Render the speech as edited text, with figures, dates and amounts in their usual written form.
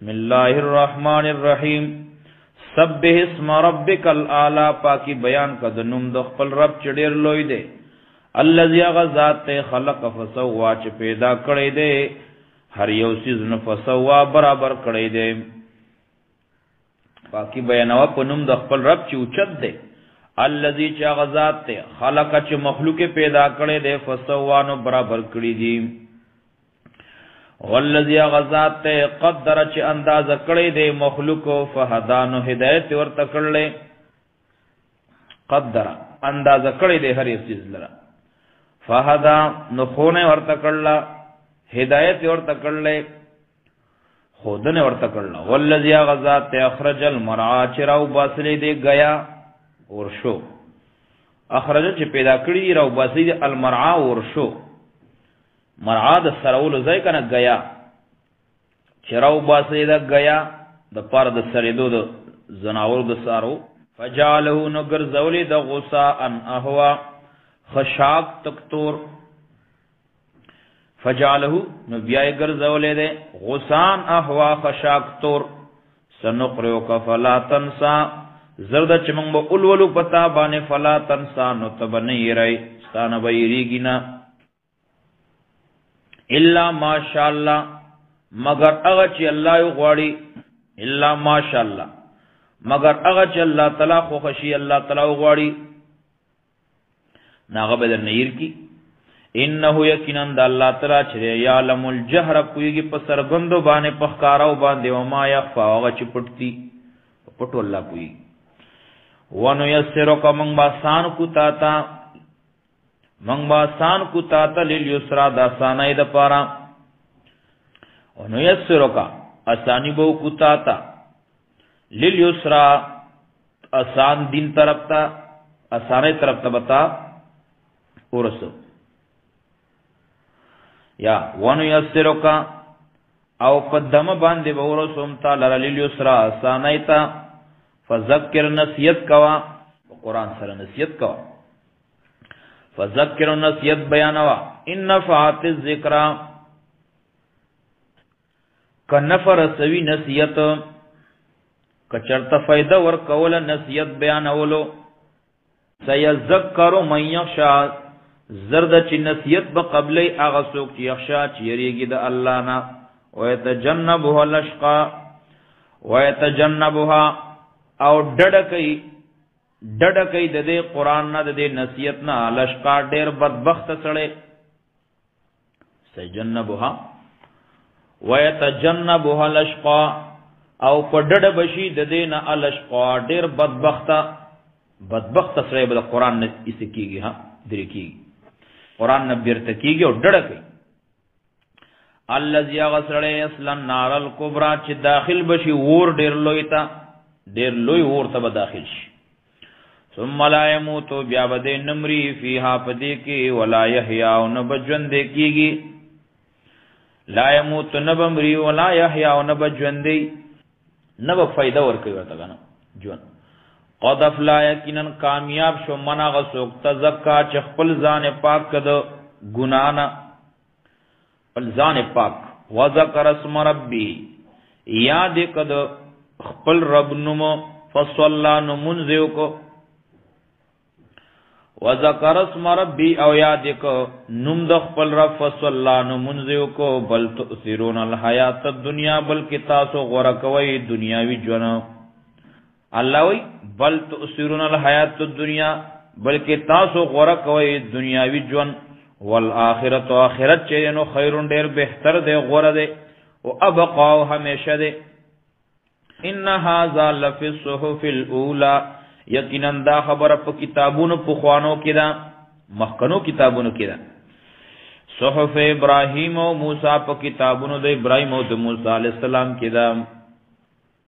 بسم الله الرحمن الرحیم سبح اسم ربک الاعلی پاکی بیان کا د نوم د خپل رب چې ډیر لوی دی الذي غزات خلق فسوا چې پیدا کړی دی هر یو چیز نو فسوا برابر کړی دی پاکی بیانوا په نوم د خپل رب چې اوچت دی الذي چې غزات خلق چې مخلوق پیدا کړی دی فسوا نو برابر کړی دی والذي غزات قدر چې انداز کړی دی مخلوق فهدانو هدایت ورته کړلې قدر انداز کړی دی هر یو چیز لره فهدا نو خونه ورته کړلا هدایت ورته کړلې خودنه ورته کړلا والذي غزات اخرج المرعى چراو باسلې دی گیا ورشو اخرج چې پیدا کړی راو باسلې المرعى ورشو مرعا د سرولو ځای کنه گیا چراو باسي دا گیا د پار د سریدو د زناور د سارو فجعله نو ګرځولې د غصا ان اهوا خشاک تکتور فجعله نو بیا ګرځولې د غصان اهوا خشاک تور سنقرئ فلا تنسى زرد چمنګ به اولولو پتا باندې فلا تنسى نو تبنی رای ستانه ویریګینا الا ماشاء الله مگر هغه چې الله یو غواړي الا ماشاء الله مگر هغه چې الله تعالی خو خشي الله تعالی غواړي ناغه بدر نیر کی انه یقینا د الله تعالی چې یعلم الجهر کویږي په سرګندو باندې په ښکاراو باندې او ما یخفا هغه چې پټتی پټو الله کوي ونو یسرک من باسان کو تا منگ باسان کو تاتا لیلیسرا دا سانای دا پارا ونو یسرو کا اسانی بو کو تاتا لیلیسرا اسان دین طرف تا اسانی طرف تا بتا ورسو یا ونو یسرو کا او قدم باندې ورسوم تا لرا لیلیسرا اسانای تا فذکر نصیحت کوا قرآن سره نصیحت کوا فذکر نصیحت بیانوا ان نفعت الذکر کنفر سوی نصیحت کچرت فائدہ ور کول نصیحت بیانولو سیذکر من یخشا زرد چ نصیحت بقبل اغه سوک چ یخشا چ یریږي د الله نا ويتجنبها الاشقى ويتجنبها او ډډکې ډډکې د دې قران نه د دې نصیحت نه لشکا ډېر بدبخت سره سجنبها ويتجنبها الاشقى او په ډډ بشي د دې نه الاشقا ډېر بدبخت سره به قران نه اسکیږي ها درې کیږي قران نه بیرته کیږي او ډډکې الذي غسل يسلن نار الكبرى چې داخل بشي ور ډېر لوی تا ډېر لوی ور ته داخل شي ثم لا يموت بیا بده نمری فیها پدې کې ولا يحيى ونبجوند کېږي لا يموت نبمری ولا يحيى ونبجوند نب فائدہ ور کوي ورته کنه جون قد افلا یقینا کامیاب شو منا غسوک تزکا چې خپل ځان پاک کړه ګنا نه خپل ځان پاک وذکر اسم ربی یاد کړه خپل رب نوم فصلا نمنذو کو وذکر اسم ربی او یاد کو نوم د خپل رب فصلا نمنذو کو بل تؤثرون الحیات الدنیا بلکې تاسو غوړه کوي دنیاوی ژوند الله وی بل تؤثرون الحیات الدنیا بلکې تاسو غوړه کوي دنیاوی ژوند والآخرت اخرت چې نو خیرون ډیر بهتر دی غوړه دی او ابقا همیشه دی ان هذا لفی الصحف الاولى یقینا دا خبره په کتابونو په خوانو کې ده مخکنو کتابونو کې ده صحف ابراهیم او موسی په کتابونو د ابراهیم او د موسی علی السلام کې ده